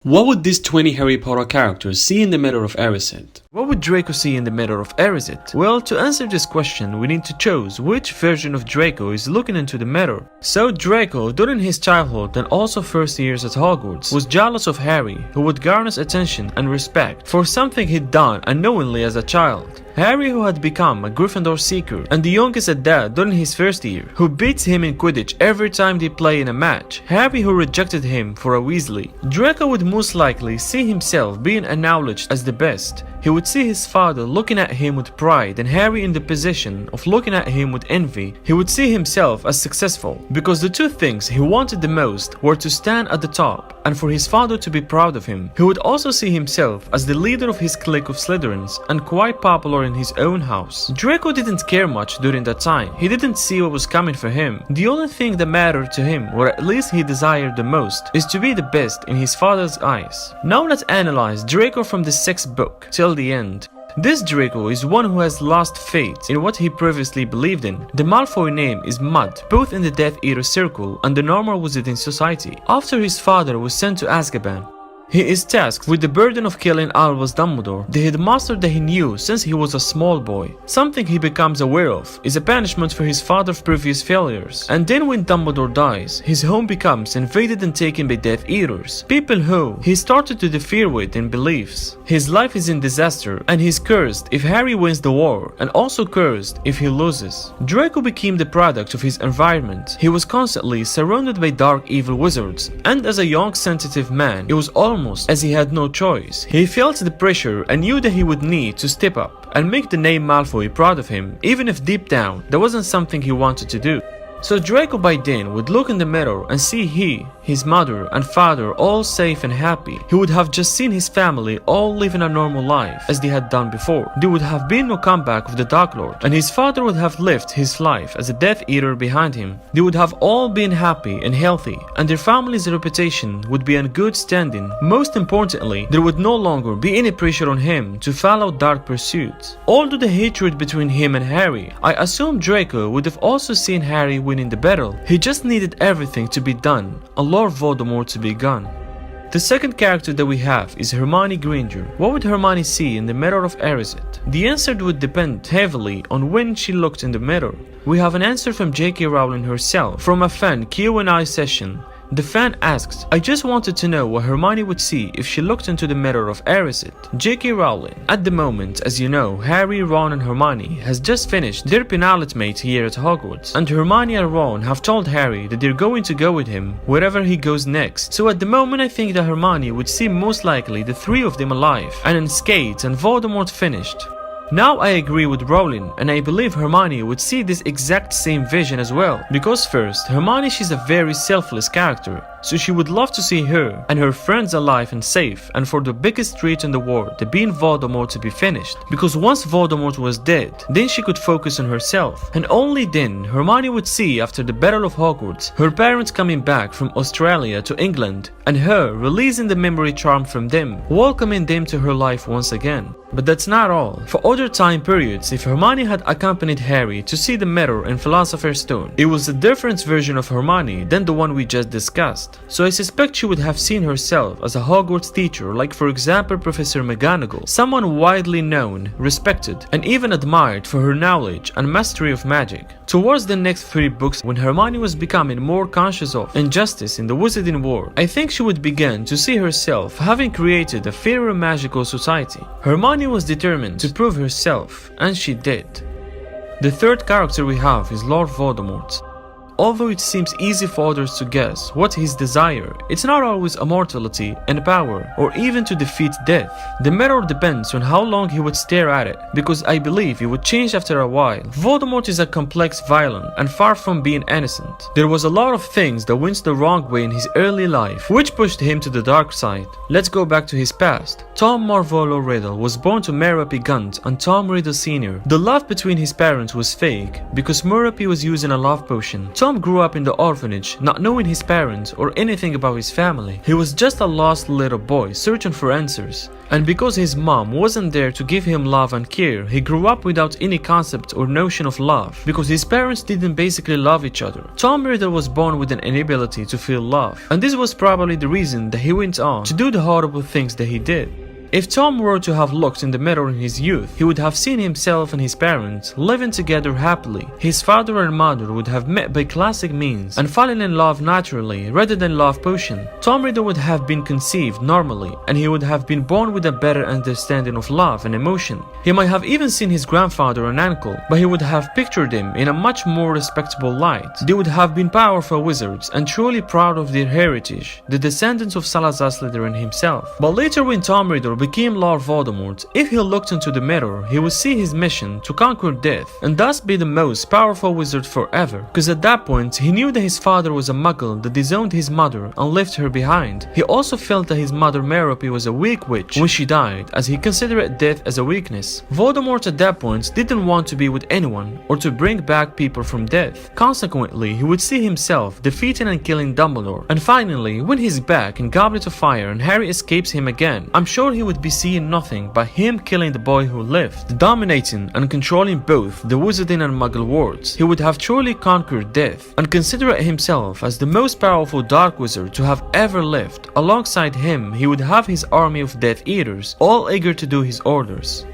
What would these 20 Harry Potter characters see in the Mirror of Erised? What would Draco see in the Mirror of Erised? Well, to answer this question, we need to choose which version of Draco is looking into the mirror. So Draco, during his childhood and also first years at Hogwarts, was jealous of Harry, who would garner attention and respect for something he'd done unknowingly as a child. Harry, who had become a Gryffindor seeker and the youngest at that during his first year, who beats him in Quidditch every time they play in a match. Harry, who rejected him for a Weasley. Draco would most likely see himself being acknowledged as the best. He would see his father looking at him with pride and Harry in the position of looking at him with envy. He would see himself as successful, because the two things he wanted the most were to stand at the top and for his father to be proud of him. He would also see himself as the leader of his clique of Slytherins and quite popular in his own house. Draco didn't care much during that time. He didn't see what was coming for him. The only thing that mattered to him, or at least he desired the most, is to be the best in his father's eyes. Now let's analyze Draco from the 6th book till the end. This Draco is one who has lost faith in what he previously believed in. The Malfoy name is Mud, both in the Death Eater circle and the normal wizarding society. After his father was sent to Azkaban, he is tasked with the burden of killing Albus Dumbledore, the headmaster that he knew since he was a small boy. Something he becomes aware of is a punishment for his father's previous failures. And then when Dumbledore dies, his home becomes invaded and taken by Death Eaters, people who he started to interfere with in beliefs. His life is in disaster and he's cursed if Harry wins the war, and also cursed if he loses. Draco became the product of his environment. He was constantly surrounded by dark evil wizards, and as a young sensitive man, it was almost as he had no choice. He felt the pressure and knew that he would need to step up and make the name Malfoy proud of him, even if deep down that wasn't something he wanted to do. So Draco by then would look in the mirror and see his mother and father all safe and happy. He would have just seen his family all living a normal life as they had done before. There would have been no comeback of the Dark Lord, and his father would have lived his life as a Death Eater behind him. They would have all been happy and healthy, and their family's reputation would be in good standing. Most importantly, there would no longer be any pressure on him to follow dark pursuits. Although the hatred between him and Harry, I assume Draco would have also seen Harry winning the battle. He just needed everything to be done, and Lord Voldemort to be gone. The second character that we have is Hermione Granger. What would Hermione see in the Mirror of Erised? The answer would depend heavily on when she looked in the mirror. We have an answer from J.K. Rowling herself from a fan Q&A session. The fan asks, I just wanted to know what Hermione would see if she looked into the Mirror of Erised. J.K. Rowling. At the moment, as you know, Harry, Ron and Hermione has just finished their penultimate year at Hogwarts, and Hermione and Ron have told Harry that they're going to go with him wherever he goes next. So at the moment I think that Hermione would see most likely the three of them alive and unscathed and Voldemort finished. Now I agree with Rowling, and I believe Hermione would see this exact same vision as well, because first, Hermione, she's a very selfless character, so she would love to see her and her friends alive and safe, and for the biggest threat in the world, the being Voldemort, to be finished, because once Voldemort was dead, then she could focus on herself, and only then Hermione would see, after the Battle of Hogwarts, her parents coming back from Australia to England, and her releasing the memory charm from them, welcoming them to her life once again. But that's not all. For other time periods, if Hermione had accompanied Harry to see the mirror in Philosopher's Stone, it was a different version of Hermione than the one we just discussed. So I suspect she would have seen herself as a Hogwarts teacher, like for example Professor McGonagall, someone widely known, respected, and even admired for her knowledge and mastery of magic. Towards the next 3 books, when Hermione was becoming more conscious of injustice in the wizarding world, I think she would begin to see herself having created a fairer magical society. Hermione was determined to prove herself, and she did. The third character we have is Lord Voldemort. Although it seems easy for others to guess what his desire, it's not always immortality and power, or even to defeat death. The matter depends on how long he would stare at it, because I believe it would change after a while. Voldemort is a complex villain, and far from being innocent. There was a lot of things that went the wrong way in his early life, which pushed him to the dark side. Let's go back to his past. Tom Marvolo Riddle was born to Merope Gunt and Tom Riddle Sr. The love between his parents was fake, because Merope was using a love potion. Tom Tom grew up in the orphanage, not knowing his parents or anything about his family. He was just a lost little boy searching for answers. And because his mom wasn't there to give him love and care, he grew up without any concept or notion of love, because his parents didn't basically love each other. Tom Riddle was born with an inability to feel love, and this was probably the reason that he went on to do the horrible things that he did. If Tom were to have looked in the mirror in his youth, he would have seen himself and his parents living together happily. His father and mother would have met by classic means and fallen in love naturally rather than love potion. Tom Riddle would have been conceived normally, and he would have been born with a better understanding of love and emotion. He might have even seen his grandfather and uncle, but he would have pictured them in a much more respectable light. They would have been powerful wizards and truly proud of their heritage, the descendants of Salazar Slytherin himself. But later, when Tom Riddle became Lord Voldemort, if he looked into the mirror, he would see his mission to conquer death and thus be the most powerful wizard forever, because at that point he knew that his father was a muggle that disowned his mother and left her behind. He also felt that his mother Merope was a weak witch when she died, as he considered death as a weakness. Voldemort at that point didn't want to be with anyone or to bring back people from death. Consequently, he would see himself defeating and killing Dumbledore. And finally, when he's back in Goblet of Fire and Harry escapes him again, I'm sure he would be seeing nothing but him killing the boy who lived, dominating and controlling both the wizarding and muggle worlds. He would have truly conquered death and consider himself as the most powerful dark wizard to have ever lived. Alongside him, he would have his army of Death Eaters, all eager to do his orders.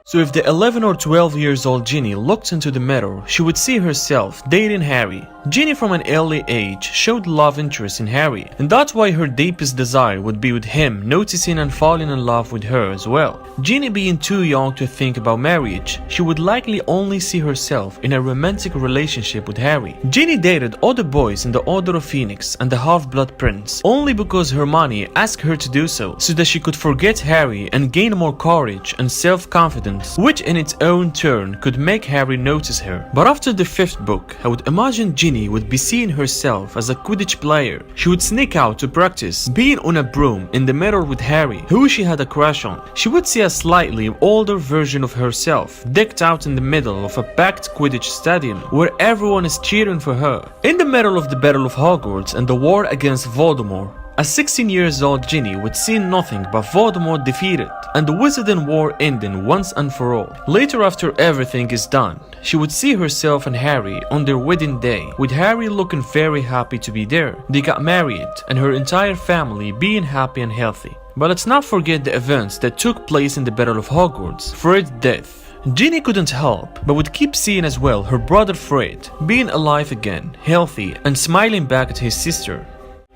So if the 11 or 12 years old Ginny looked into the mirror, she would see herself dating Harry. Ginny from an early age showed love interest in Harry, and that's why her deepest desire would be with him, noticing and falling in love with her as well. Ginny being too young to think about marriage, she would likely only see herself in a romantic relationship with Harry. Ginny dated all the boys in the Order of Phoenix and the Half-Blood Prince only because Hermione asked her to do so that she could forget Harry and gain more courage and self-confidence, which in its own turn could make Harry notice her. But after the 5th book, I would imagine Ginny would be seeing herself as a Quidditch player. She would sneak out to practice, being on a broom in the mirror with Harry, who she had a crush on. She would see a slightly older version of herself, decked out in the middle of a packed Quidditch stadium, where everyone is cheering for her. In the middle of the Battle of Hogwarts and the war against Voldemort, a 16-year-old Ginny would see nothing but Voldemort defeated and the Wizarding War ending once and for all. Later, after everything is done, she would see herself and Harry on their wedding day, with Harry looking very happy to be there. They got married and her entire family being happy and healthy. But let's not forget the events that took place in the Battle of Hogwarts. Fred's death. Ginny couldn't help, but would keep seeing as well her brother Fred being alive again, healthy, and smiling back at his sister.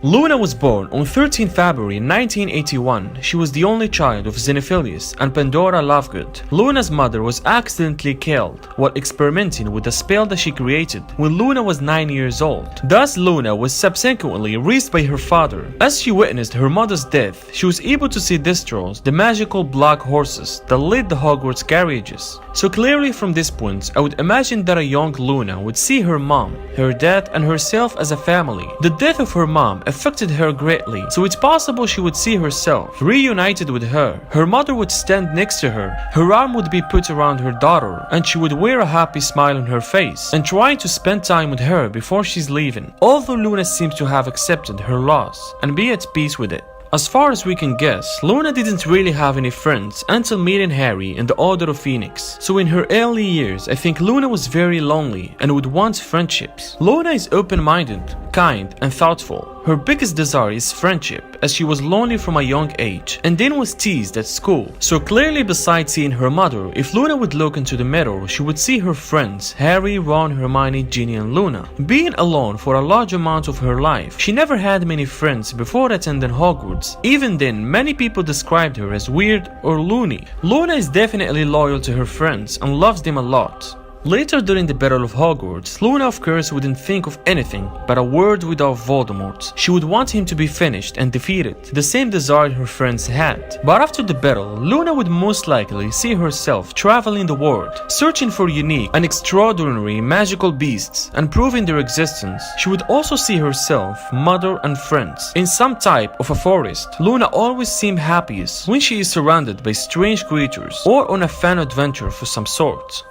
Luna was born on 13 February 1981. She was the only child of Xenophilius and Pandora Lovegood. Luna's mother was accidentally killed while experimenting with a spell that she created when Luna was 9 years old. Thus, Luna was subsequently raised by her father. As she witnessed her mother's death, she was able to see Distros, the magical black horses that led the Hogwarts carriages. So clearly from this point, I would imagine that a young Luna would see her mom, her dad, and herself as a family. The death of her mom affected her greatly, so it's possible she would see herself reunited with her. Her mother would stand next to her, her arm would be put around her daughter, and she would wear a happy smile on her face and try to spend time with her before she's leaving. Although Luna seems to have accepted her loss and be at peace with it. As far as we can guess, Luna didn't really have any friends until meeting Harry in the Order of Phoenix. So in her early years, I think Luna was very lonely and would want friendships. Luna is open-minded, kind, and thoughtful. Her biggest desire is friendship, as she was lonely from a young age and then was teased at school. So clearly, besides seeing her mother, if Luna would look into the mirror, she would see her friends Harry, Ron, Hermione, Ginny, and Luna. Being alone for a large amount of her life, she never had many friends before attending Hogwarts. Even then, many people described her as weird or loony. Luna is definitely loyal to her friends and loves them a lot. Later during the Battle of Hogwarts, Luna of course wouldn't think of anything but a world without Voldemort. She would want him to be finished and defeated, the same desire her friends had. But after the battle, Luna would most likely see herself traveling the world, searching for unique and extraordinary magical beasts and proving their existence. She would also see herself, mother and friends, in some type of a forest. Luna always seemed happiest when she is surrounded by strange creatures or on a fun adventure of some sort.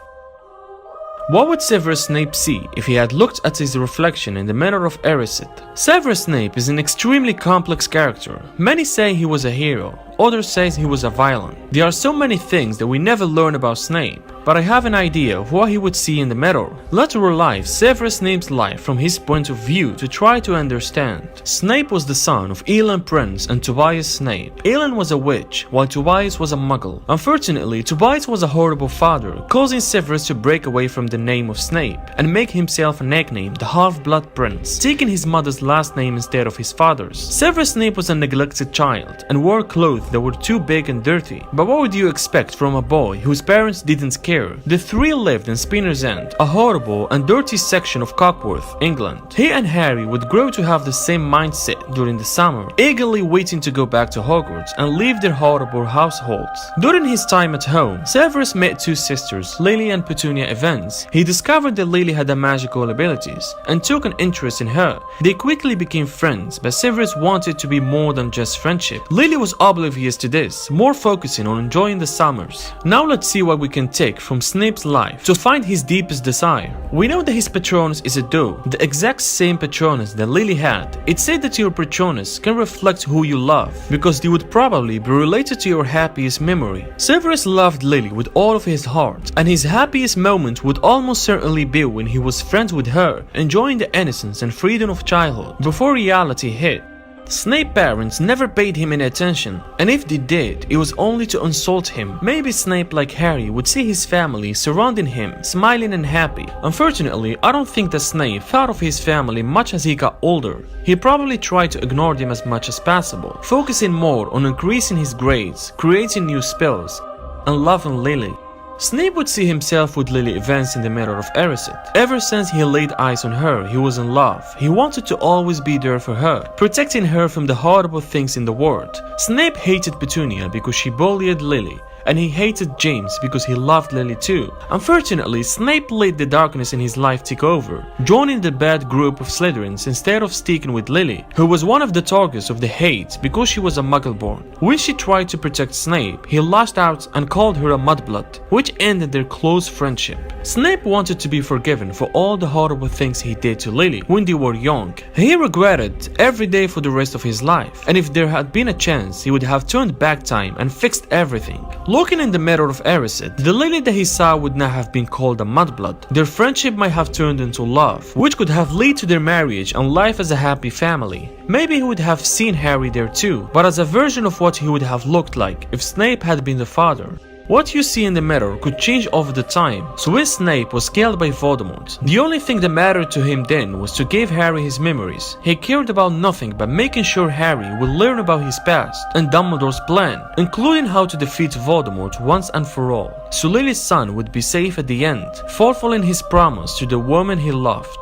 What would Severus Snape see if he had looked at his reflection in the Mirror of Erised? Severus Snape is an extremely complex character. Many say he was a hero, others say he was a villain. There are so many things that we never learn about Snape, but I have an idea of what he would see in the mirror. Let's relive Severus Snape's life from his point of view to try to understand. Snape was the son of Elon Prince and Tobias Snape. Elon was a witch, while Tobias was a muggle. Unfortunately, Tobias was a horrible father, causing Severus to break away from the name of Snape and make himself a nickname, the Half-Blood Prince, taking his mother's last name instead of his father's. Severus Snape was a neglected child and wore clothes that were too big and dirty. But what would you expect from a boy whose parents didn't care? The three lived in Spinner's End, a horrible and dirty section of Cockworth, England. He and Harry would grow to have the same mindset during the summer, eagerly waiting to go back to Hogwarts and leave their horrible households. During his time at home, Severus met two sisters, Lily and Petunia Evans. He discovered that Lily had magical abilities and took an interest in her. They quickly became friends, but Severus wanted to be more than just friendship. Lily was oblivious to this, more focusing on enjoying the summers. Now let's see what we can take from Snape's life to find his deepest desire. We know that his Patronus is a dove, the exact same Patronus that Lily had. It's said that your Patronus can reflect who you love, because they would probably be related to your happiest memory. Severus loved Lily with all of his heart, and his happiest moment would almost certainly be when he was friends with her, enjoying the innocence and freedom of childhood, before reality hit. Snape's parents never paid him any attention, and if they did, it was only to insult him. Maybe Snape, like Harry, would see his family surrounding him, smiling and happy. Unfortunately, I don't think that Snape thought of his family much as he got older. He probably tried to ignore them as much as possible, focusing more on increasing his grades, creating new spells, and loving Lily. Snape would see himself with Lily Evans in the Mirror of Erised. Ever since he laid eyes on her, he was in love. He wanted to always be there for her, protecting her from the horrible things in the world. Snape hated Petunia because she bullied Lily, and he hated James because he loved Lily too. Unfortunately, Snape let the darkness in his life take over, joining the bad group of Slytherins instead of sticking with Lily, who was one of the targets of the hate because she was a Muggle-born. When she tried to protect Snape, he lashed out and called her a mudblood, which ended their close friendship. Snape wanted to be forgiven for all the horrible things he did to Lily when they were young. He regretted every day for the rest of his life, and if there had been a chance, he would have turned back time and fixed everything. Looking in the Mirror of Erised, the Lily that he saw would not have been called a mudblood. Their friendship might have turned into love, which could have led to their marriage and life as a happy family. Maybe he would have seen Harry there too, but as a version of what he would have looked like if Snape had been the father. What you see in the mirror could change over the time, so when Snape was killed by Voldemort, the only thing that mattered to him then was to give Harry his memories. He cared about nothing but making sure Harry would learn about his past and Dumbledore's plan, including how to defeat Voldemort once and for all, so Lily's son would be safe at the end, fulfilling his promise to the woman he loved.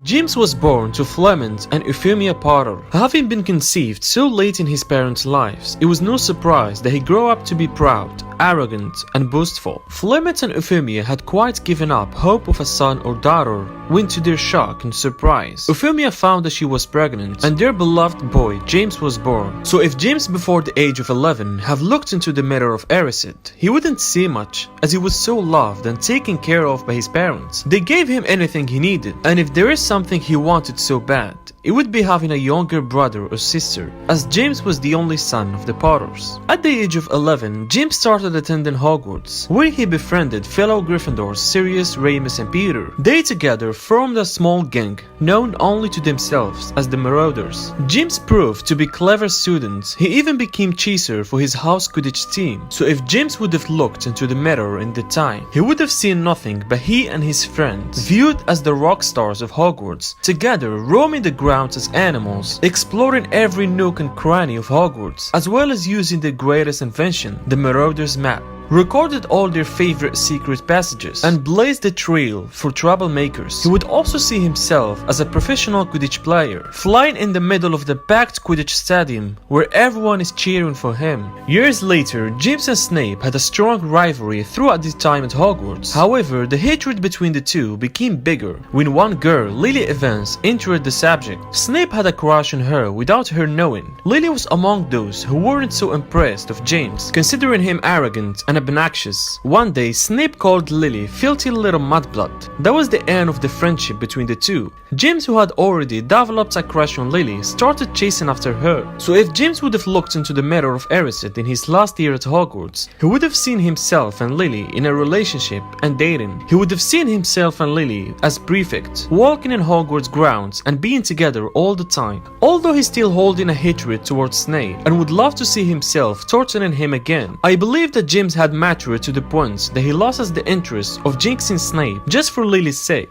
James was born to Flement and Euphemia Potter. Having been conceived so late in his parents' lives, it was no surprise that he grew up to be proud, arrogant, and boastful. Flement and Euphemia had quite given up hope of a son or daughter when, to their shock and surprise, Euphemia found that she was pregnant and their beloved boy James was born. So if James before the age of 11 have looked into the Mirror of Erised, he wouldn't see much, as he was so loved and taken care of by his parents. They gave him anything he needed, and if there is something he wanted so bad, it would be having a younger brother or sister, as James was the only son of the Potters. At the age of 11, James started attending Hogwarts, where he befriended fellow Gryffindors Sirius, Remus, and Peter. They together formed a small gang, known only to themselves as the Marauders. James proved to be clever student. He even became chaser for his house Quidditch team, so if James would have looked into the mirror in the time, he would have seen nothing but he and his friends, viewed as the rock stars of Hogwarts, together roaming the grounds as animals, exploring every nook and cranny of Hogwarts, as well as using the greatest invention, the Marauders map. Recorded all their favorite secret passages, and blazed the trail for troublemakers. He would also see himself as a professional Quidditch player, flying in the middle of the packed Quidditch stadium, where everyone is cheering for him. Years later, James and Snape had a strong rivalry throughout this time at Hogwarts. However, the hatred between the two became bigger when one girl, Lily Evans, entered the subject. Snape had a crush on her without her knowing. Lily was among those who weren't so impressed of James, considering him arrogant and and obnoxious. One day, Snape called Lily filthy little mudblood. That was the end of the friendship between the two. James, who had already developed a crush on Lily, started chasing after her. So if James would have looked into the Mirror of Erised in his last year at Hogwarts, he would have seen himself and Lily in a relationship and dating. He would have seen himself and Lily as prefects, walking in Hogwarts grounds and being together all the time. Although he's still holding a hatred towards Snape and would love to see himself torturing him again, I believe that James had matured to the point that he lost the interest of jinxing Snape just for Lily's sake.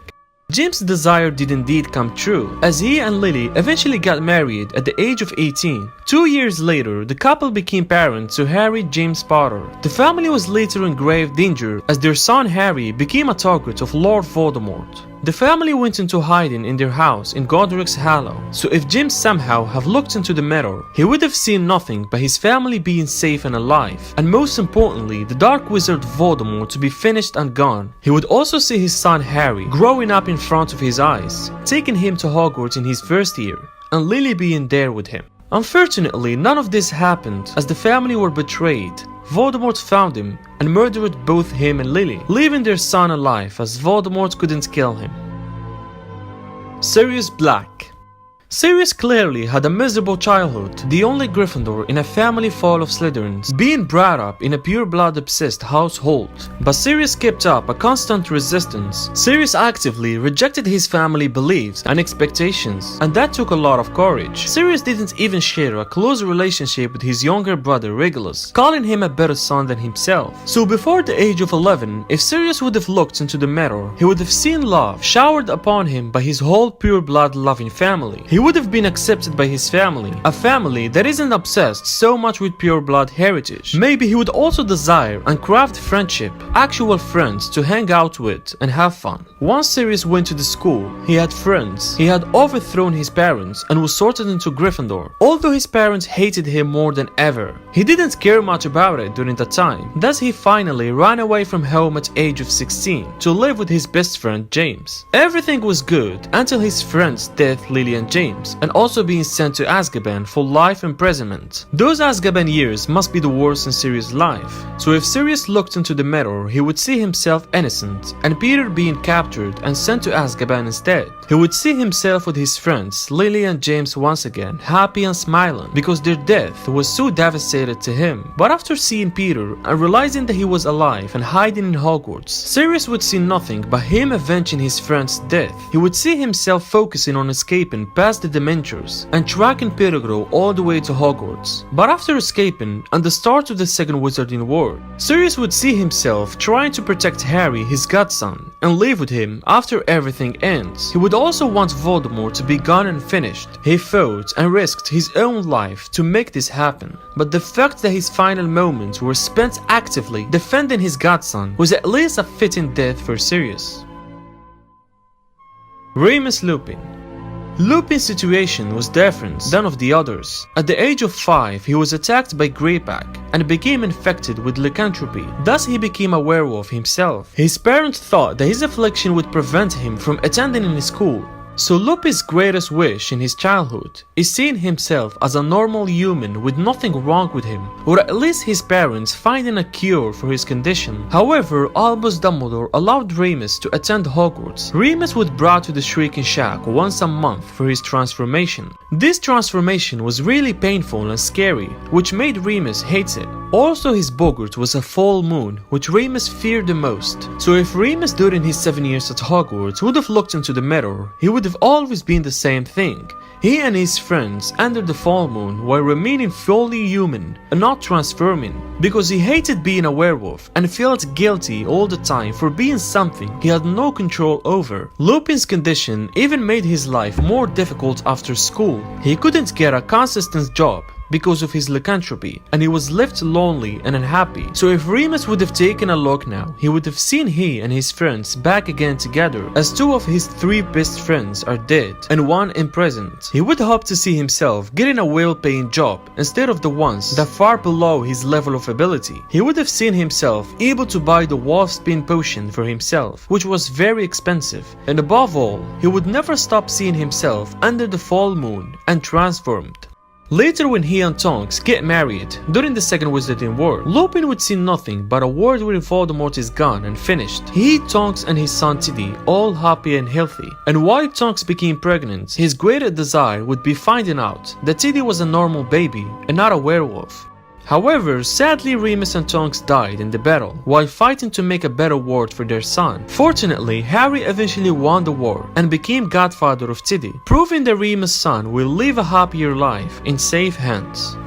James' desire did indeed come true, as he and Lily eventually got married at the age of 18. 2 years later, the couple became parents to Harry James Potter. The family was later in grave danger as their son Harry became a target of Lord Voldemort. The family went into hiding in their house in Godric's Hollow, so if James somehow have looked into the mirror, he would have seen nothing but his family being safe and alive, and most importantly, the Dark Wizard Voldemort to be finished and gone. He would also see his son Harry growing up in front of his eyes, taking him to Hogwarts in his first year, and Lily being there with him. Unfortunately, none of this happened as the family were betrayed. Voldemort found him and murdered both him and Lily, leaving their son alive as Voldemort couldn't kill him. Sirius Black. Sirius clearly had a miserable childhood, the only Gryffindor in a family full of Slytherins, being brought up in a pure-blood obsessed household. But Sirius kept up a constant resistance. Sirius actively rejected his family beliefs and expectations, and that took a lot of courage. Sirius didn't even share a close relationship with his younger brother Regulus, calling him a better son than himself. So before the age of 11, if Sirius would have looked into the mirror, he would have seen love showered upon him by his whole pure-blood loving family. He would have been accepted by his family, a family that isn't obsessed so much with pure blood heritage. Maybe he would also desire and craft friendship, actual friends to hang out with and have fun. Once Sirius went to the school, he had friends. He had overthrown his parents and was sorted into Gryffindor, although his parents hated him more than ever. He didn't care much about it during that time, thus he finally ran away from home at age of 16 to live with his best friend James. Everything was good until his friend's death, Lily and James, and also being sent to Azkaban for life imprisonment. Those Azkaban years must be the worst in Sirius' life. So if Sirius looked into the mirror, he would see himself innocent and Peter being captured and sent to Azkaban instead. He would see himself with his friends Lily and James once again, happy and smiling because their death was so devastated to him. But after seeing Peter and realizing that he was alive and hiding in Hogwarts, Sirius would see nothing but him avenging his friend's death. He would see himself focusing on escaping past the Dementors and tracking Pettigrew all the way to Hogwarts. But after escaping and the start of the Second Wizarding War, Sirius would see himself trying to protect Harry, his godson, and live with him after everything ends. He would also want Voldemort to be gone and finished. He fought and risked his own life to make this happen. But the fact that his final moments were spent actively defending his godson was at least a fitting death for Sirius. Remus Lupin. Lupin's situation was different than of the others. At the age of 5, he was attacked by Greyback and became infected with lycanthropy. Thus he became a werewolf himself. His parents thought that his affliction would prevent him from attending in school. So Lupin's greatest wish in his childhood is seeing himself as a normal human with nothing wrong with him, or at least his parents finding a cure for his condition. However, Albus Dumbledore allowed Remus to attend Hogwarts. Remus was brought to the Shrieking Shack once a month for his transformation. This transformation was really painful and scary, which made Remus hate it. Also, his boggart was a full moon, which Remus feared the most. So if Remus during his 7 years at Hogwarts would have looked into the mirror, he would have always been the same thing. He and his friends entered the full moon while remaining fully human and not transforming, because he hated being a werewolf and felt guilty all the time for being something he had no control over. Lupin's condition even made his life more difficult after school. He couldn't get a consistent job because of his lycanthropy, and he was left lonely and unhappy. So if Remus would have taken a look now, he would have seen he and his friends back again together, as 2 of his 3 best friends are dead and 1 imprisoned. He would hope to see himself getting a well-paying job instead of the ones that far below his level of ability. He would have seen himself able to buy the Wolfsbane potion for himself, which was very expensive, and above all, he would never stop seeing himself under the full moon and transformed. Later, when he and Tonks get married during the Second Wizarding War, Lupin would see nothing but a world where Voldemort is gone and finished. He, Tonks, and his son Tiddy all happy and healthy. And while Tonks became pregnant, his greatest desire would be finding out that Tiddy was a normal baby and not a werewolf. However, sadly Remus and Tonks died in the battle while fighting to make a better world for their son. Fortunately, Harry eventually won the war and became godfather of Tiddy, proving that Remus' son will live a happier life in safe hands.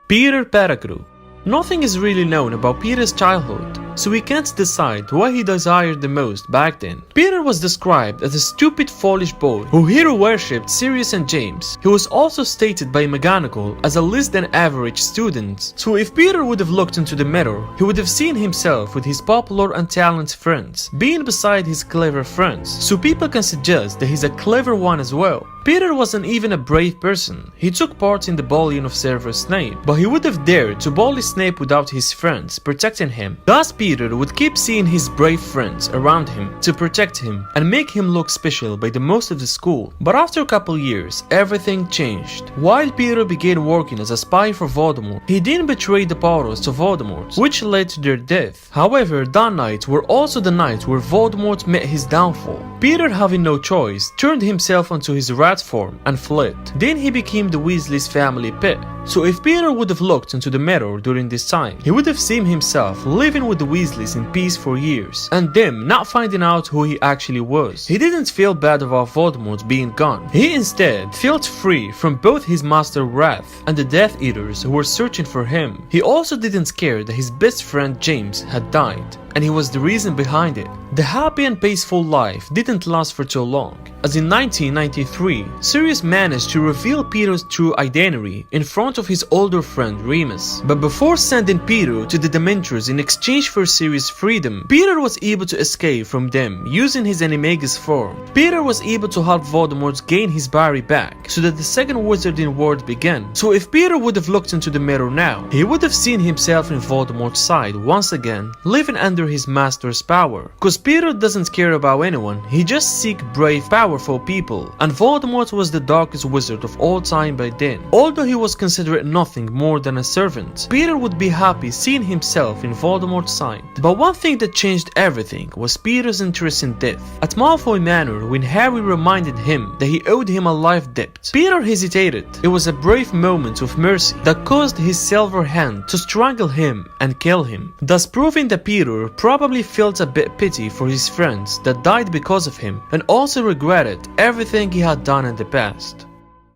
Peter Pettigrew. Nothing is really known about Peter's childhood, so we can't decide what he desired the most back then. Peter was described as a stupid, foolish boy who hero-worshipped Sirius and James. He was also stated by McGonagall as a less-than-average student. So if Peter would have looked into the mirror, he would have seen himself with his popular and talented friends, being beside his clever friends, so people can suggest that he's a clever one as well. Peter wasn't even a brave person. He took part in the bullying of Severus Snape, but he would have dared to bully Snape without his friends protecting him. Thus Peter would keep seeing his brave friends around him to protect him and make him look special by the most of the school. But after a couple years, everything changed. While Peter began working as a spy for Voldemort, he didn't betray the Potters to Voldemort, which led to their death. However, that night were also the night where Voldemort met his downfall. Peter, having no choice, turned himself onto his rat form and fled. Then he became the Weasley's family pet. So if Peter would have looked into the mirror during this time, he would have seen himself living with the Weasleys in peace for years, and them not finding out who he actually was. He didn't feel bad about Voldemort being gone. He instead felt free from both his master Wrath and the Death Eaters who were searching for him. He also didn't care that his best friend James had died, and he was the reason behind it. The happy and peaceful life didn't last for too long, as in 1993, Sirius managed to reveal Peter's true identity in front of his older friend Remus. But before sending Peter to the Dementors in exchange for Sirius' freedom, Peter was able to escape from them using his Animagus form. Peter was able to help Voldemort gain his body back, so that the Second Wizarding War began. So if Peter would have looked into the mirror now, he would have seen himself in Voldemort's side once again, living under his master's power. Cause Peter doesn't care about anyone, he just seeks brave, powerful people, and Voldemort was the darkest wizard of all time by then. Although he was considered nothing more than a servant, Peter would be happy seeing himself in Voldemort's side. But one thing that changed everything was Peter's interest in death. At Malfoy Manor, when Harry reminded him that he owed him a life debt, Peter hesitated. It was a brave moment of mercy that caused his silver hand to strangle him and kill him, thus proving that Peter probably felt a bit pity for his friends that died because of him, and also regretted everything he had done in the past.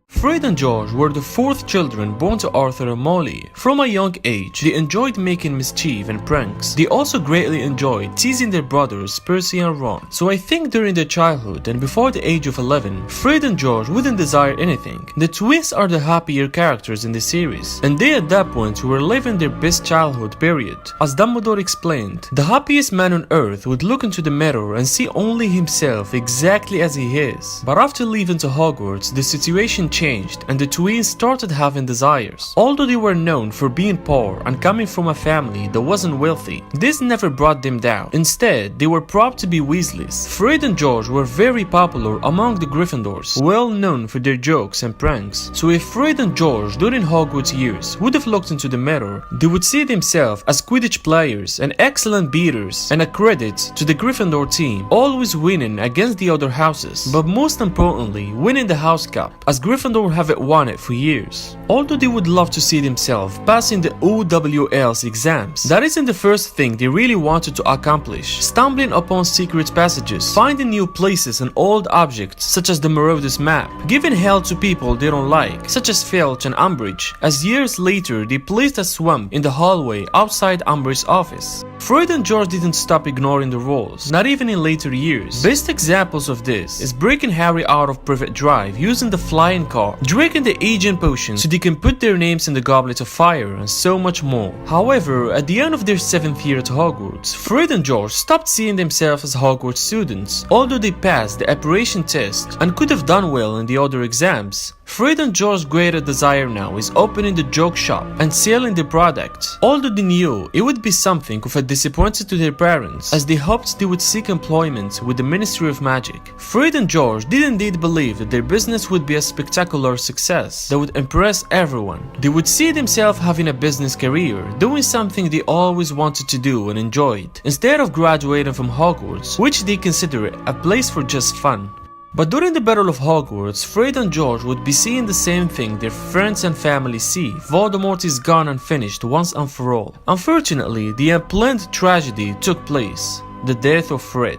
Fred and George were the fourth children born to Arthur and Molly. From a young age, they enjoyed making mischief and pranks. They also greatly enjoyed teasing their brothers Percy and Ron. So I think during their childhood and before the age of 11, Fred and George wouldn't desire anything. The twins are the happier characters in the series, and they at that point were living their best childhood period. As Dumbledore explained, the happiest man on earth would look into the mirror and see only himself exactly as he is. But after leaving to Hogwarts, the situation changed and the twins started having desires. Although they were known for being poor and coming from a family that wasn't wealthy, this never brought them down. Instead, they were proud to be Weasleys. Fred and George were very popular among the Gryffindors, well known for their jokes and pranks. So if Fred and George during Hogwarts years would have looked into the mirror, they would see themselves as Quidditch players and excellent beaters, and a credit to the Gryffindor team, always winning against the other houses, but most importantly winning the House Cup, as Gryffindor haven't won it for years. Although they would love to see themselves passing the OWL's exams, that isn't the first thing they really wanted to accomplish. Stumbling upon secret passages, finding new places and old objects such as the Marauders map, giving hell to people they don't like, such as Filch and Umbridge, as years later they placed a swamp in the hallway outside Umbridge's office. Fred and George didn't stop ignoring the rules, not even in later years. Best examples of this is breaking Harry out of Privet Drive using the flying car, drinking the agent potion so they can put their names in the Goblet of Fire, and so much more. However, at the end of their 7th year at Hogwarts, Fred and George stopped seeing themselves as Hogwarts students. Although they passed the apparition test and could have done well in the other exams, Fred and George's greater desire now is opening the joke shop and selling the product. Although they knew it would be something of a disappointment to their parents, as they hoped they would seek employment with the Ministry of Magic. Fred and George did indeed believe that their business would be a spectacular success that would impress everyone. They would see themselves having a business career, doing something they always wanted to do and enjoyed, instead of graduating from Hogwarts, which they consider a place for just fun. But during the Battle of Hogwarts, Fred and George would be seeing the same thing their friends and family see. Voldemort is gone and finished once and for all. Unfortunately, the unplanned tragedy took place, the death of Fred.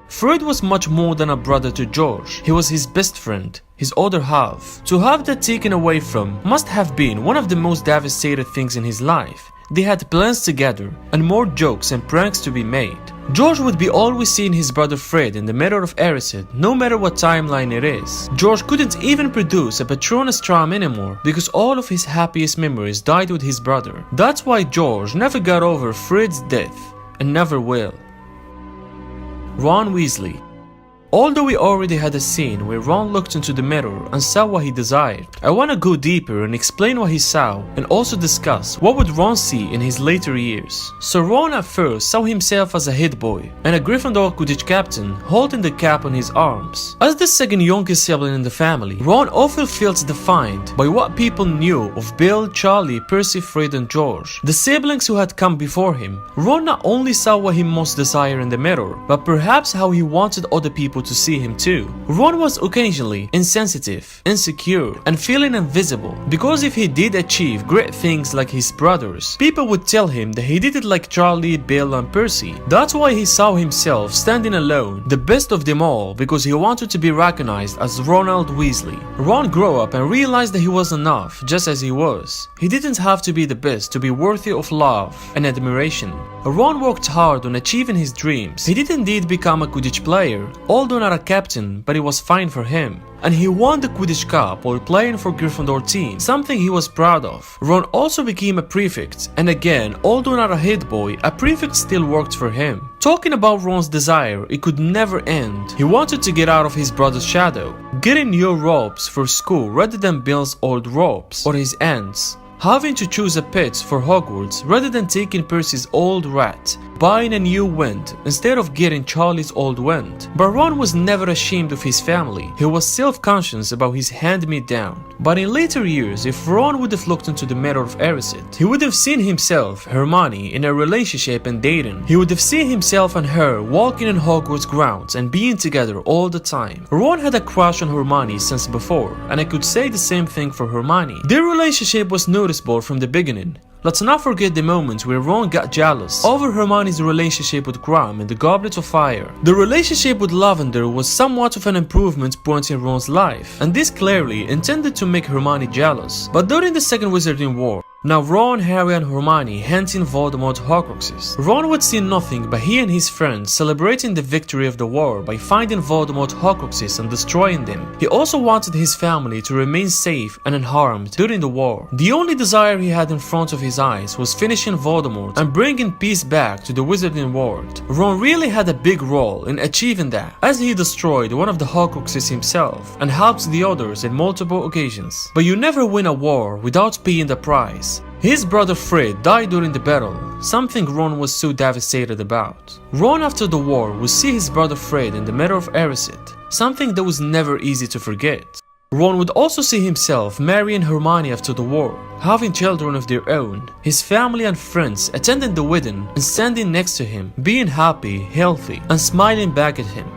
Fred was much more than a brother to George. He was his best friend, his other half. To have that taken away from must have been one of the most devastating things in his life. They had plans together, and more jokes and pranks to be made. George would be always seeing his brother Fred in the Mirror of Erised, no matter what timeline it is. George couldn't even produce a Patronus charm anymore, because all of his happiest memories died with his brother. That's why George never got over Fred's death, and never will. Ron Weasley. Although we already had a scene where Ron looked into the mirror and saw what he desired, I wanna go deeper and explain what he saw and also discuss what would Ron see in his later years. So Ron at first saw himself as a head boy and a Gryffindor Quidditch captain holding the cap on his arms. As the second youngest sibling in the family, Ron often felt defined by what people knew of Bill, Charlie, Percy, Fred and George, the siblings who had come before him. Ron not only saw what he most desired in the mirror, but perhaps how he wanted other people to see him too. Ron was occasionally insensitive, insecure, and feeling invisible, because if he did achieve great things like his brothers, people would tell him that he did it like Charlie, Bill, and Percy. That's why he saw himself standing alone, the best of them all, because he wanted to be recognized as Ronald Weasley. Ron grew up and realized that he was enough, just as he was. He didn't have to be the best to be worthy of love and admiration. Ron worked hard on achieving his dreams. He did indeed become a Quidditch player, although not a captain, but it was fine for him. And he won the Quidditch Cup while playing for Gryffindor team, something he was proud of. Ron also became a prefect, and again, although not a head boy, a prefect still worked for him. Talking about Ron's desire, it could never end. He wanted to get out of his brother's shadow, getting new robes for school rather than Bill's old robes, or his aunt's. Having to choose a pet for Hogwarts rather than taking Percy's old rat, buying a new wand instead of getting Charlie's old wand. But Ron was never ashamed of his family. He was self-conscious about his hand-me-down. But in later years, if Ron would have looked into the Mirror of Erised, he would have seen himself, Hermione, in a relationship and dating. He would have seen himself and her walking in Hogwarts grounds and being together all the time. Ron had a crush on Hermione since before, and I could say the same thing for Hermione. Their relationship was noticeable from the beginning. Let's not forget the moments where Ron got jealous over Hermione's relationship with Krum in the Goblet of Fire. The relationship with Lavender was somewhat of an improvement point in Ron's life, and this clearly intended to make Hermione jealous. But during the Second Wizarding War, now Ron, Harry and Hermione hunting Voldemort Horcruxes. Ron would see nothing but he and his friends celebrating the victory of the war by finding Voldemort Horcruxes and destroying them. He also wanted his family to remain safe and unharmed during the war. The only desire he had in front of his eyes was finishing Voldemort and bringing peace back to the Wizarding world. Ron really had a big role in achieving that, as he destroyed one of the Horcruxes himself and helped the others in multiple occasions. But you never win a war without paying the price. His brother Fred died during the battle, something Ron was so devastated about. Ron after the war would see his brother Fred in the Mirror of Erised, something that was never easy to forget. Ron would also see himself marrying Hermione after the war, having children of their own, his family and friends attending the wedding and standing next to him, being happy, healthy, and smiling back at him.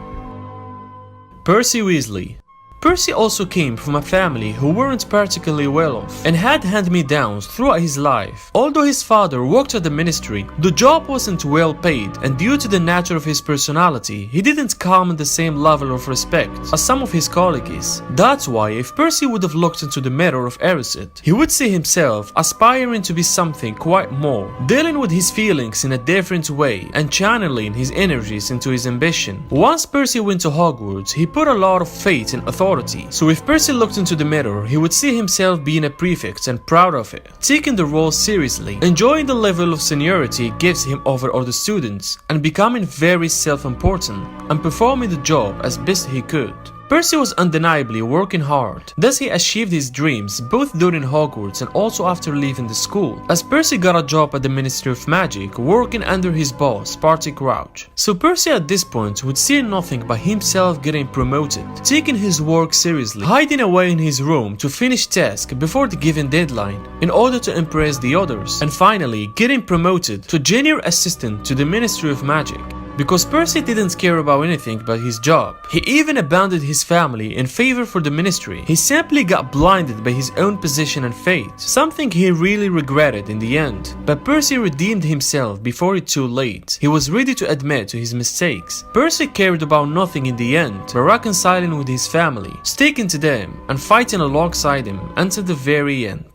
Percy Weasley. Percy also came from a family who weren't particularly well off and had hand-me-downs throughout his life. Although his father worked at the ministry, the job wasn't well paid, and due to the nature of his personality, he didn't command the same level of respect as some of his colleagues. That's why if Percy would have looked into the Mirror of Erised, he would see himself aspiring to be something quite more, dealing with his feelings in a different way and channeling his energies into his ambition. Once Percy went to Hogwarts, he put a lot of faith in authority. So if Percy looked into the mirror, he would see himself being a prefect and proud of it, taking the role seriously, enjoying the level of seniority it gives him over other students, and becoming very self-important and performing the job as best he could. Percy was undeniably working hard. Thus he achieved his dreams both during Hogwarts and also after leaving the school, as Percy got a job at the Ministry of Magic working under his boss, Barty Crouch. So Percy at this point would see nothing but himself getting promoted, taking his work seriously, hiding away in his room to finish tasks before the given deadline in order to impress the others, and finally getting promoted to junior assistant to the Ministry of Magic. Because Percy didn't care about anything but his job. He even abandoned his family in favor for the ministry. He simply got blinded by his own position and fate, something he really regretted in the end. But Percy redeemed himself before it's too late. He was ready to admit to his mistakes. Percy cared about nothing in the end but reconciling with his family, sticking to them, and fighting alongside him until the very end.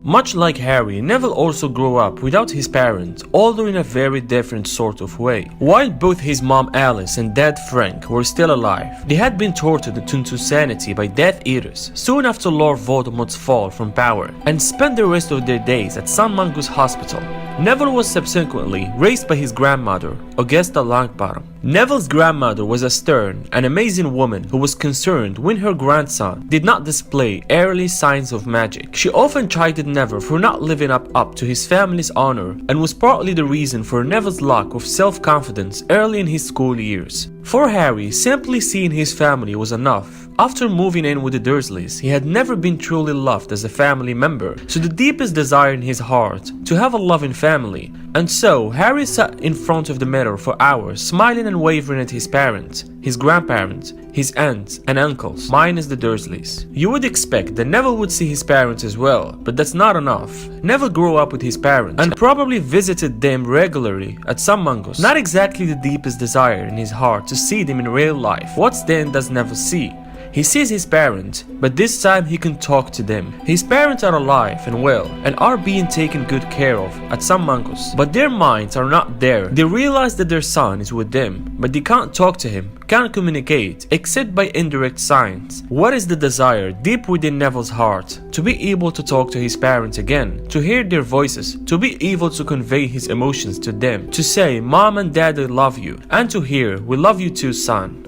Much like Harry, Neville also grew up without his parents, although in a very different sort of way. While both his mom Alice and dad Frank were still alive, they had been tortured into sanity by Death Eaters soon after Lord Voldemort's fall from power, and spent the rest of their days at St. Mungo's Hospital. Neville was subsequently raised by his grandmother, Augusta Longbottom. Neville's grandmother was a stern and amazing woman who was concerned when her grandson did not display early signs of magic. She often chided Neville for not living up to his family's honor, and was partly the reason for Neville's lack of self-confidence early in his school years. For Harry, simply seeing his family was enough. After moving in with the Dursleys, he had never been truly loved as a family member, so the deepest desire in his heart to have a loving family. And so, Harry sat in front of the mirror for hours, smiling and wavering at his parents, his grandparents, his aunts and uncles, minus the Dursleys. You would expect that Neville would see his parents as well, but that's not enough. Neville grew up with his parents and probably visited them regularly at St. Mungo's. Not exactly the deepest desire in his heart to see them in real life. What then does Neville see? He sees his parents, but this time he can talk to them. His parents are alive and well, and are being taken good care of at St. Mungo's, but their minds are not there. They realize that their son is with them, but they can't talk to him, can't communicate, except by indirect signs. What is the desire deep within Neville's heart? To be able to talk to his parents again, to hear their voices, to be able to convey his emotions to them, to say, "Mom and Dad, I love you," and to hear, "We love you too, son."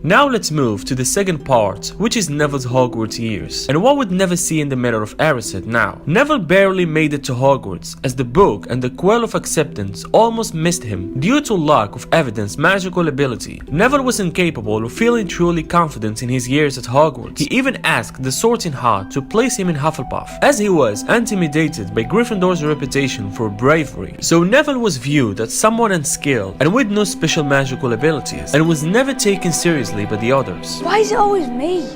Now let's move to the second part, which is Neville's Hogwarts years, and what would Neville see in the Mirror of Erised now. Neville barely made it to Hogwarts, as the book and the Quill of Acceptance almost missed him due to lack of evidence magical ability. Neville was incapable of feeling truly confident in his years at Hogwarts. He even asked the Sorting Hat to place him in Hufflepuff, as he was intimidated by Gryffindor's reputation for bravery. So Neville was viewed as someone unskilled and with no special magical abilities, and was never taken seriously by the others. Why is it always me?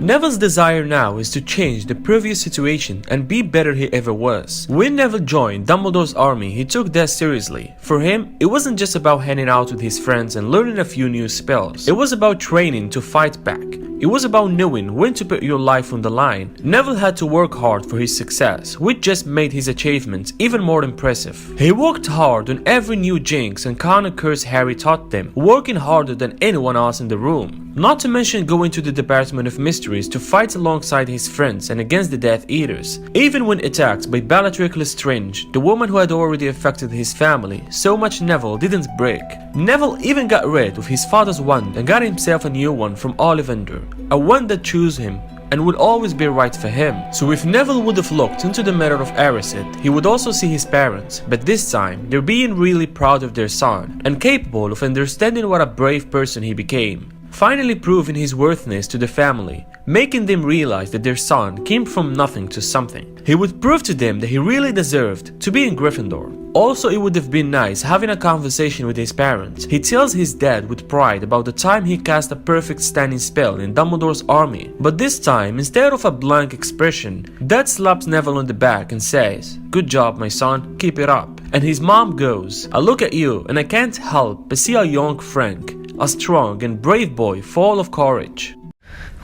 Neville's desire now is to change the previous situation and be better he ever was. When Neville joined Dumbledore's army, he took that seriously. For him, it wasn't just about hanging out with his friends and learning a few new spells. It was about training to fight back. It was about knowing when to put your life on the line. Neville had to work hard for his success, which just made his achievements even more impressive. He worked hard on every new jinx and counter curse Harry taught them, working harder than anyone else in the room. Not to mention going to the Department of Mysteries to fight alongside his friends and against the Death Eaters, even when attacked by Bellatrix Lestrange, the woman who had already affected his family, so much Neville didn't break. Neville even got rid of his father's wand and got himself a new one from Ollivander, a wand that chose him and would always be right for him. So if Neville would have looked into the Mirror of Erised, he would also see his parents, but this time they're being really proud of their son and capable of understanding what a brave person he became, finally proving his worthiness to the family, making them realize that their son came from nothing to something. He would prove to them that he really deserved to be in Gryffindor. Also, it would have been nice having a conversation with his parents. He tells his dad with pride about the time he cast a perfect standing spell in Dumbledore's army, but this time, instead of a blank expression, Dad slaps Neville on the back and says, "Good job, my son, keep it up." And his mom goes, "I look at you and I can't help but see a young Frank, a strong and brave boy full of courage."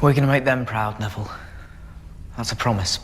We're gonna make them proud, Neville. That's a promise.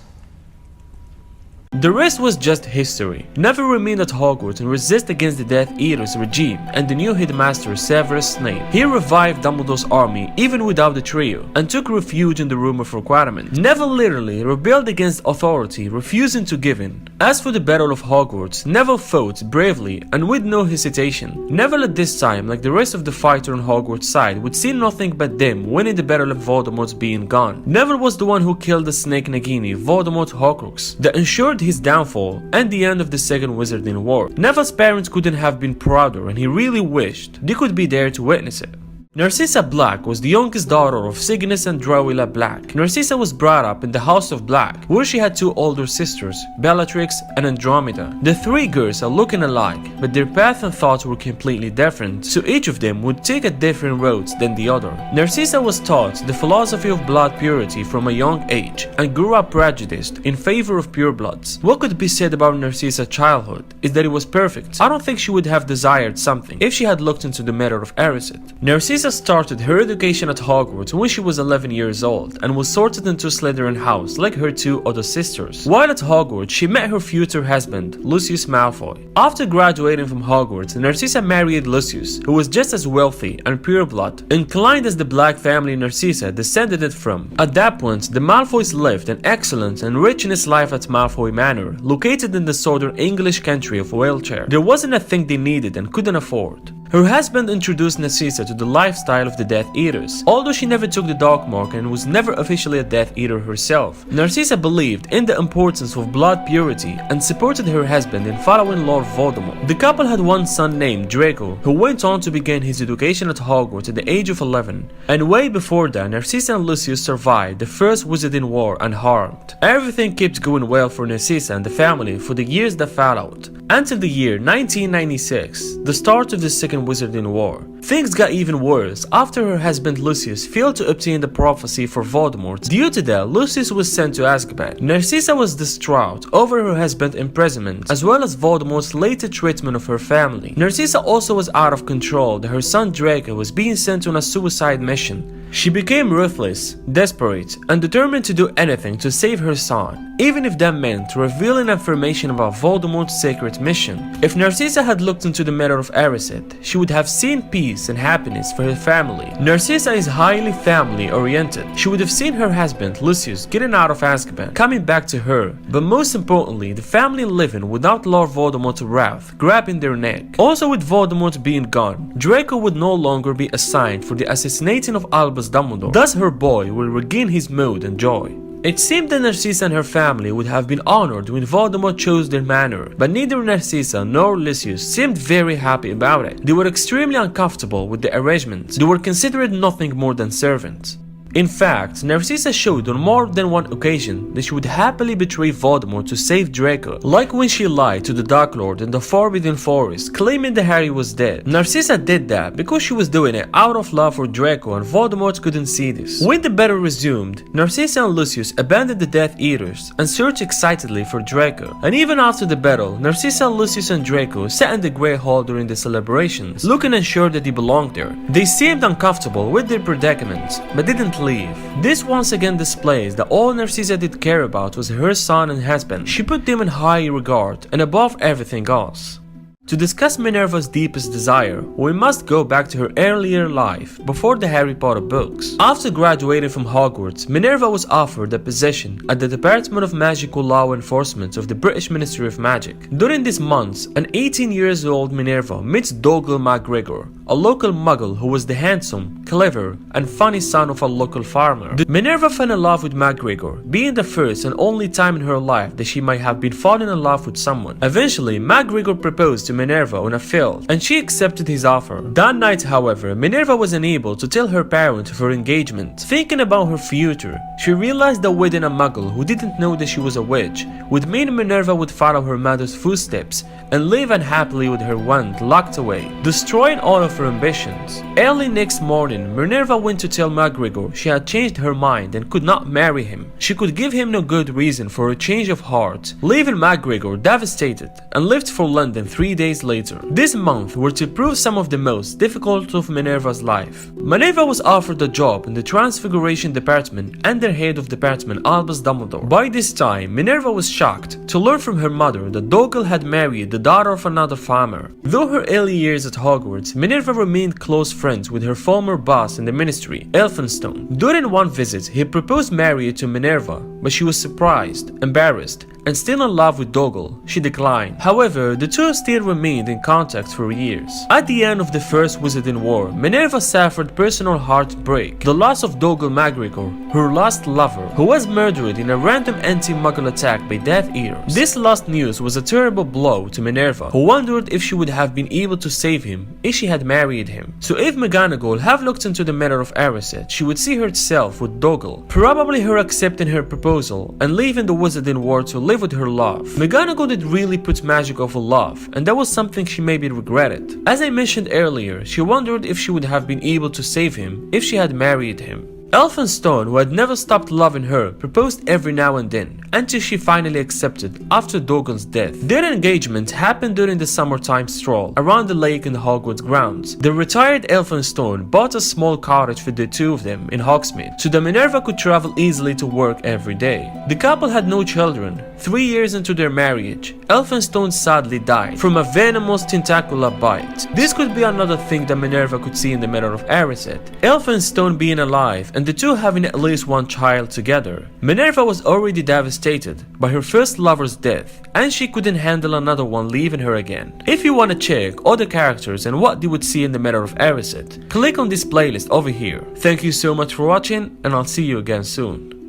The rest was just history. Neville remained at Hogwarts and resisted against the Death Eaters regime and the new headmaster Severus Snape. He revived Dumbledore's army even without the trio and took refuge in the room of requirement. Neville literally rebelled against authority, refusing to give in. As for the Battle of Hogwarts, Neville fought bravely and with no hesitation. Neville at this time, like the rest of the fighter on Hogwarts' side, would see nothing but them winning the Battle of Voldemort's being gone. Neville was the one who killed the Snake Nagini, Voldemort Horcrux, that ensured his downfall and the end of the Second Wizarding War. Neville's parents couldn't have been prouder and he really wished they could be there to witness it. Narcissa Black was the youngest daughter of Cygnus and Drowilla Black. Narcissa was brought up in the House of Black, where she had two older sisters, Bellatrix and Andromeda. The three girls are looking alike, but their path and thoughts were completely different, so each of them would take a different road than the other. Narcissa was taught the philosophy of blood purity from a young age, and grew up prejudiced in favor of purebloods. What could be said about Narcissa's childhood is that it was perfect. I don't think she would have desired something if she had looked into the Mirror of Erised. Narcissa started her education at Hogwarts when she was 11 years old and was sorted into Slytherin house like her two other sisters. While at Hogwarts, she met her future husband, Lucius Malfoy. After graduating from Hogwarts, Narcissa married Lucius, who was just as wealthy and pureblood, inclined as the Black family Narcissa descended from. At that point, the Malfoys lived an excellent and richness life at Malfoy Manor, located in the southern English country of Wiltshire. There wasn't a thing they needed and couldn't afford. Her husband introduced Narcissa to the lifestyle of the Death Eaters, although she never took the Dark Mark and was never officially a Death Eater herself. Narcissa believed in the importance of blood purity and supported her husband in following Lord Voldemort. The couple had one son named Draco, who went on to begin his education at Hogwarts at the age of 11. And way before that, Narcissa and Lucius survived the First Wizarding War unharmed. Everything kept going well for Narcissa and the family for the years that followed, until the year 1996, the start of the Second Wizarding War. Things got even worse after her husband Lucius failed to obtain the prophecy for Voldemort. Due to that, Lucius was sent to Azkaban. Narcissa was distraught over her husband's imprisonment, as well as Voldemort's later treatment of her family. Narcissa also was out of control that her son Draco was being sent on a suicide mission. She became ruthless, desperate, and determined to do anything to save her son, even if that meant revealing information about Voldemort's secret mission. If Narcissa had looked into the Mirror of Erised, she would have seen peace and happiness for her family. Narcissa is highly family-oriented. She would have seen her husband, Lucius, getting out of Azkaban, coming back to her, but most importantly, the family living without Lord Voldemort's wrath grabbing their neck. Also, with Voldemort being gone, Draco would no longer be assigned for the assassinating of Albus Dumbledore. Thus, her boy will regain his mood and joy. It seemed that Narcissa and her family would have been honored when Voldemort chose their manor, but neither Narcissa nor Lucius seemed very happy about it. They were extremely uncomfortable with the arrangement. They were considered nothing more than servants. In fact, Narcissa showed on more than one occasion that she would happily betray Voldemort to save Draco, like when she lied to the Dark Lord in the Forbidden Forest, claiming that Harry was dead. Narcissa did that because she was doing it out of love for Draco and Voldemort couldn't see this. When the battle resumed, Narcissa and Lucius abandoned the Death Eaters and searched excitedly for Draco. And even after the battle, Narcissa, Lucius and Draco sat in the Grey Hall during the celebrations, looking unsure that they belonged there. They seemed uncomfortable with their predicament, but didn't leave. This once again displays that all Narcissa did care about was her son and husband. She put them in high regard and above everything else. To discuss Minerva's deepest desire, we must go back to her earlier life, before the Harry Potter books. After graduating from Hogwarts, Minerva was offered a position at the Department of Magical Law Enforcement of the British Ministry of Magic. During these months, an 18-year-old Minerva meets Dougal McGregor, a local muggle who was the handsome, clever, and funny son of a local farmer. Minerva fell in love with McGregor, being the first and only time in her life that she might have been falling in love with someone. Eventually, McGregor proposed to Minerva on a field, and she accepted his offer. That night, however, Minerva was unable to tell her parents of her engagement. Thinking about her future, she realized that wedding a muggle who didn't know that she was a witch would mean Minerva would follow her mother's footsteps and live unhappily with her wand locked away, destroying all of her ambitions. Early next morning, Minerva went to tell McGregor she had changed her mind and could not marry him. She could give him no good reason for a change of heart, leaving McGregor devastated, and left for London 3 days days later. This month were to prove some of the most difficult of Minerva's life. Minerva was offered a job in the Transfiguration Department under head of department Albus Dumbledore. By this time, Minerva was shocked to learn from her mother that Dougal had married the daughter of another farmer. Though her early years at Hogwarts, Minerva remained close friends with her former boss in the ministry, Elphinstone. During one visit, he proposed marriage to Minerva, but she was surprised, embarrassed, and still in love with Dougal. She declined. However, the two still remained in contact for years. At the end of the First Wizarding War, Minerva suffered personal heartbreak, the loss of Dougal McGregor, her last lover, who was murdered in a random anti-muggle attack by Death Eaters. This last news was a terrible blow to Minerva, who wondered if she would have been able to save him if she had married him. So if McGonagall had looked into the Mirror of Erised, she would see herself with Dougal, probably her accepting her proposal and leaving the Wizarding War to live with her love. McGonagall did really put magic over love, and that was something she maybe regretted. As I mentioned earlier, she wondered if she would have been able to save him if she had married him. Elphinstone, who had never stopped loving her, proposed every now and then, until she finally accepted after Dougal's death. Their engagement happened during the summertime stroll around the lake in the Hogwarts grounds. The retired Elphinstone bought a small cottage for the two of them in Hogsmeade, so that Minerva could travel easily to work every day. The couple had no children. 3 years into their marriage, Elphinstone sadly died from a venomous tentacular bite. This could be another thing that Minerva could see in the Mirror of Erised. Elphinstone being alive and the two having at least one child together. Minerva was already devastated by her first lover's death, and she couldn't handle another one leaving her again. If you want to check other characters and what you would see in the Mirror of Erised, click on this playlist over here. Thank you so much for watching, and I'll see you again soon.